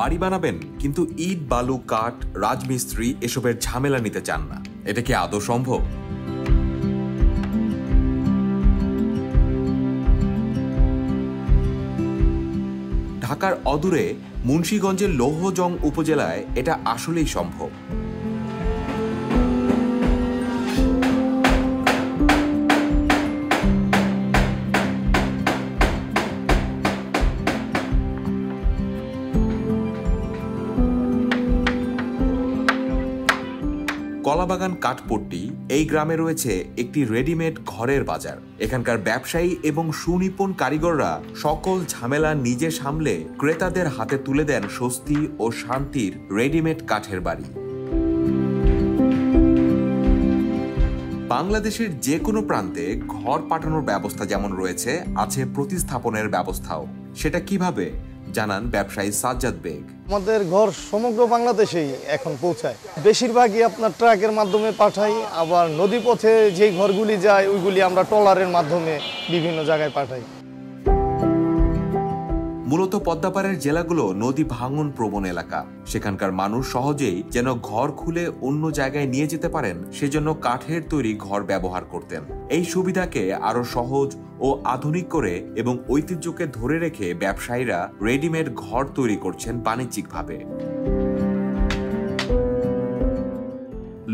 বাড়ি বানাবেন কিন্তু ইট বালু কাঠ রাজমিস্ত্রি এসবের ঝামেলা নিতে চান না, এটা কি আদৌ সম্ভব? ঢাকার অদূরে মুন্সিগঞ্জের লৌহজং উপজেলায় এটা আসলেই সম্ভব। কলাবাগান কাঠপট্টি এই গ্রামে রয়েছে একটি রেডিমেড ঘরের বাজার। এখানকার ব্যবসায়ী এবং সুনিপুণ কারিগররা সকল ঝামেলা নিজে সামলে ক্রেতাদের হাতে তুলে দেন স্বস্তি ও শান্তির রেডিমেড কাঠের বাড়ি। বাংলাদেশের যে কোনো প্রান্তে ঘর পাঠানোর ব্যবস্থা যেমন রয়েছে, আছে প্রতিস্থাপনের ব্যবস্থাও। সেটা কিভাবে জানান ব্যবসায়ী সাজ্জাদ বেগ। আমাদের ঘর সমগ্র বাংলাদেশেই এখন পৌঁছায়, বেশিরভাগই আপনার ট্রাকের মাধ্যমে পাঠাই, আবার নদীপথে যে ঘরগুলি যায় ওইগুলি আমরা ট্রলারের মাধ্যমে বিভিন্ন জায়গায় পাঠাই। মূলত পদ্মাপাড়ের জেলাগুলো নদী ভাঙন প্রবণ এলাকা। সেখানকার মানুষ সহজেই যেন ঘর খুলে অন্য জায়গায় নিয়ে যেতে পারেন, সেজন্য কাঠের তৈরি ঘর ব্যবহার করতেন। এই সুবিধাকে আরো সহজ ও আধুনিক করে এবং ঐতিহ্যকে ধরে রেখে ব্যবসায়ীরা রেডিমেড ঘর তৈরি করছেন বাণিজ্যিকভাবে।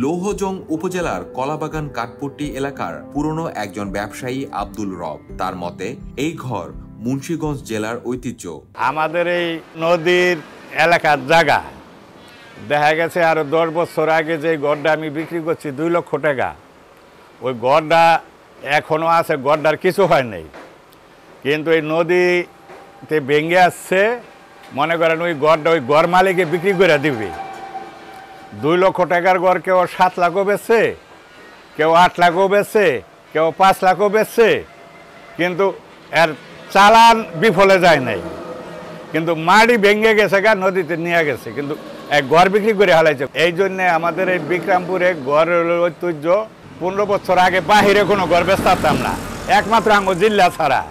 লৌহজং উপজেলার কলাবাগান কাঠপট্টি এলাকার পুরনো একজন ব্যবসায়ী আব্দুল রব, তার মতে এই ঘর মুন্সিগঞ্জ জেলার ঐতিহ্য। আমাদের এই নদীর এলাকার জায়গা দেখা গেছে আরো 10 বছর আগে যে গড়টা আমি বিক্রি করছি 2 লক্ষ টাকা, ওই গড়টা এখনো আছে, গড়টার কিছু হয় নাই। কিন্তু এই নদীতে ভেঙে আসছে, মনে করেন ওই গড়টা ওই গড় মালিকে বিক্রি করে দিবে। 2 লক্ষ টাকার গড় কেউ 7 লাখও বেচছে, কেউ 8 লাখও বেচছে, কেউ 5 লাখও বেচছে, কিন্তু এর চালান বিফলে যায় নাই। কিন্তু মাটি ভেঙে গেছে গা, নদীতে নিয়ে গেছে, কিন্তু এক ঘর বিক্রি করে হালাইছে। এই জন্যে আমাদের এই বিক্রমপুরে ঘরের ঐতিহ্য 15 বছর আগে বাহিরে কোনো ঘর বেচতাম না, একমাত্র আঙ্গ জিল্লা ছাড়া।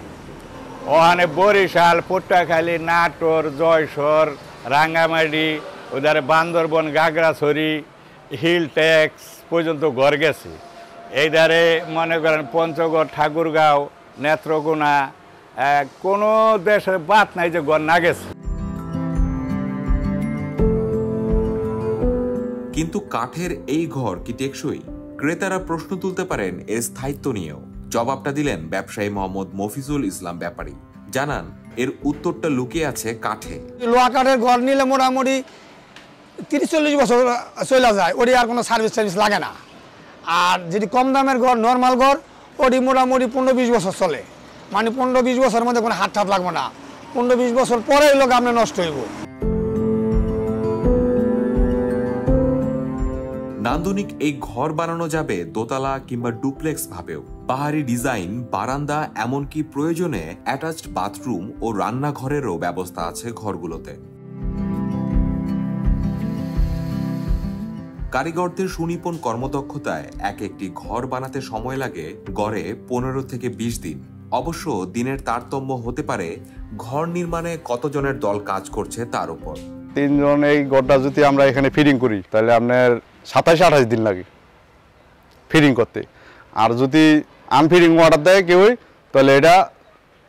ওখানে বরিশাল, পটুয়াখালী, নাটোর, জয়সর, রাঙ্গামাটি, ওধারে বান্দরবন, গাগড়াছড়ি, হিল ট্যাক্স পর্যন্ত ঘর গেছে। এই ধারে মনে করেন পঞ্চগড়, ঠাকুরগাঁও, নেত্রকোনা, কোনো দেশের বাদ নাই যে ঘর না গেছে। কিন্তু কাঠের এই ঘর কি টেকসই? ক্রেতারা প্রশ্ন তুলতে পারেন এর স্থায়িত্ব নিয়েও। জবাবটা দিলেন ব্যবসায়ী মোহাম্মদ মফিজুল ইসলাম ব্যাপারী। জানান এর উত্তরটা লুকিয়ে আছে কাঠে। লোহা কাঠের ঘর নিলে মোটামুটি 30-40 বছর চলে যায়, ওটি আর কোনো সার্ভিস লাগে না। আর যদি কম দামের ঘর, নর্মাল ঘর, ওটি মোটামুটি 15-20 বছর চলে। মানে 15-20 বছরের মধ্যে কোনো হাত লাগবে না, 15-20 বছর পরে এই লোক আপনি নষ্ট হইব। নান্দনিক এই ঘর বানানো যাবে দোতলা কিংবা ডুপ্লেক্স ভাবেও। পাহাড়ি ডিজাইন, বারান্দা, এমনকি প্রয়োজনে অ্যাটাচড বাথরুম ও রান্নাঘরেরও ব্যবস্থা আছে ঘরগুলোতে। কারিগরদের সুনিপুণ কর্মদক্ষতায় এক একটি ঘর বানাতে সময় লাগে গড়ে 15 থেকে 20 দিন। অবশ্য দিনের তারতম্য হতে পারে ঘর নির্মাণে কতজনের দল কাজ করছে তার উপর। 3 জন এই ঘরটা যদি আমরা এখানে ফিটিং করি তাহলে আপনার 27-28 দিন লাগে ফিটিং করতে। আর যদি আনফিটিং অর্ডার দেয় কেউ তাহলে এটা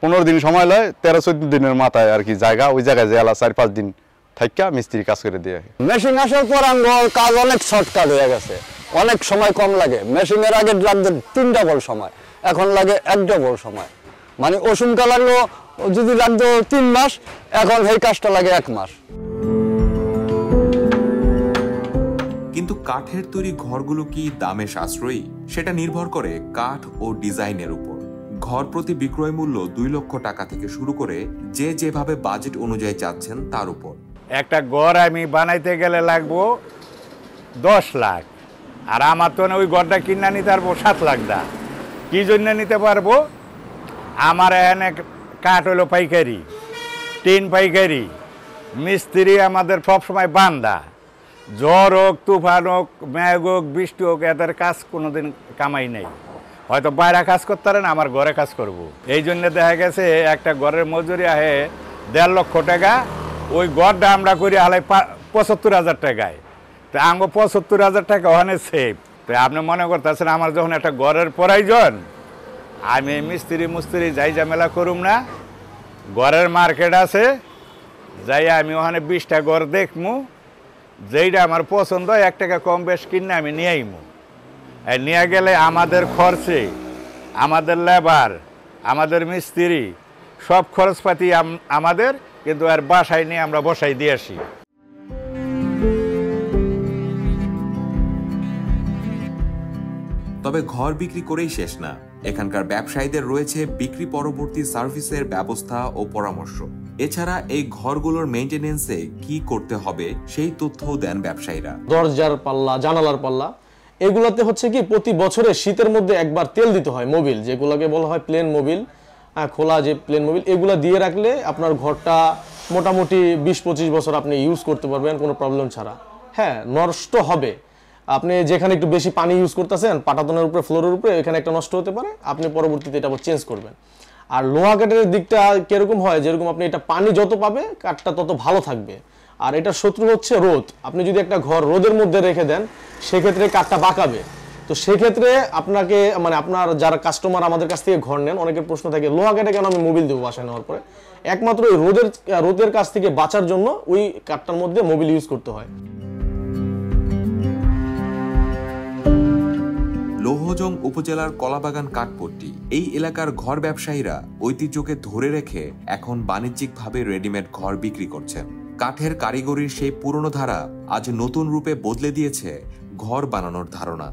15 দিন সময় লয়, 13-14 দিনের মাথায় আর কি জায়গা, ওই জায়গায় জেলা 4-5 দিন থাইকা মিস্ত্রি কাজ করে দিয়ে। মেশিন আসার পর কাজ অনেক শর্টকাট হয়ে গেছে, অনেক সময় কম লাগে। মেশিনের আগে লাগতো 3 ডবল সময়, এখন লাগে 1 ডবল সময়। মানে ওষুধটা লাগলো যদি লাগতো 3 মাস, এখন এই কাজটা লাগে 1 মাস। কিন্তু কাঠের তৈরি ঘরগুলো কি দামে সাশ্রয়ী? সেটা নির্ভর করে কাঠ ও ডিজাইনের উপর। ঘর প্রতি বিক্রয় মূল্য 2 লক্ষ টাকা থেকে শুরু করে যে যেভাবে বাজেট অনুযায়ী চাচ্ছেন তার উপর। একটা ঘর আমি বানাইতে গেলে লাগবো 10 লাখ, আর আমার তো ওই ঘরটা কিনা নিতে পারবো 7 লাখ দা। কি জন্য নিতে পারবো? আমার এখানে কাঠ হলো পাইকারি, টিন পাইকারি, মিস্ত্রি আমাদের সবসময় বান্দা। ঝড় হোক, তুফান হোক, মেঘ হোক, বৃষ্টি হোক, এদের কাজ কোনোদিন কামাই নেই। হয়তো বাইরে কাজ করতে পারেন, আমার ঘরে কাজ করব। এই জন্য দেখা গেছে একটা ঘরের মজুরি আহে 1.5 লক্ষ টাকা, ওই গড়টা আমরা করি হালাই ৭৫,০০০ টাকায়। তা আঙ্গ ৭৫,০০০ টাকা ওখানে সেভ। তো আপনি মনে করতেছেন আমার যখন একটা ঘরের প্রয়োজন, আমি মিস্ত্রি যাই ঝামেলা করুম না, ঘরের মার্কেট আছে, যাই আমি ওখানে 20টা ঘর দেখমু, যেইটা আমার পছন্দ 1 টাকা কম বেশ কিনে আমি নিয়ে আইমু। নিয়ে গেলে আমাদের খরচে, আমাদের লেবার, আমাদের মিস্ত্রি সব খরচপাতি আমাদের, কিন্তু আর বাসায় নিয়ে আমরা বসাই দিয়ে আসি। তবে ঘর বিক্রি করেই শেষ না, এখানকার ব্যবসায়ীদের রয়েছে বিক্রি পরবর্তী সার্ভিসের ব্যবস্থা ও পরামর্শ। এছাড়া এই ঘরগুলোর মেইনটেনেন্সে কি করতে হবে সেই তথ্যও দেন ব্যবসায়ীরা। দরজার পাল্লা, জানালার পাল্লা, এগুলাতে হচ্ছে কি প্রতি বছরে শীতের মধ্যে একবার তেল দিতে হয়, মোবিল, যেগুলোকে বলা হয় প্লেন মোবিল, খোলা যে প্লেন মোবিল, এগুলা দিয়ে রাখলে আপনার ঘরটা মোটামুটি 20-25 বছর আপনি ইউজ করতে পারবেন কোনো প্রবলেম ছাড়া। হ্যাঁ, নষ্ট হবে, আপনি যেখানে একটু বেশি পানি ইউজ করতেছেন পাটাতনের উপরে, ফ্লোরের উপরে, এখানে একটা নষ্ট হতে পারে, আপনি পরবর্তীতে এটা আবার চেঞ্জ করবেন। আর লোহা কাঠের দিকটা কিরকম হয়, যেরকম আপনি এটা পানি যত পাবে কাঠটা তত ভালো থাকবে। আর এটার শত্রু হচ্ছে রোদ। আপনি যদি একটা ঘর রোদের মধ্যে রেখে দেন সেক্ষেত্রে কাঠটা বাঁকাবে। তো সেক্ষেত্রে আপনাকে মানে আপনার যারা কাস্টমার আমাদের কাছ থেকে ঘর নেন, অনেকের প্রশ্ন থাকে লোহা কাঠে কেন আমি মোবিল দেবো বাসায় নেওয়ার পরে। একমাত্র ওই রোদের কাছ থেকে বাঁচার জন্য ওই কাঠটার মধ্যে মোবিল ইউজ করতে হয়। লৌহজং উপজেলার কলাবাগান কাঠপট্টি এই এলাকার ঘর ব্যবসায়ীরা ঐতিহ্যকে ধরে রেখে এখন বাণিজ্যিকভাবে রেডিমেড ঘর বিক্রি করছেন। কাঠের কারিগরির সেই পুরনো ধারা আজ নতুন রূপে বদলে দিয়েছে ঘর বানানোর ধারণা।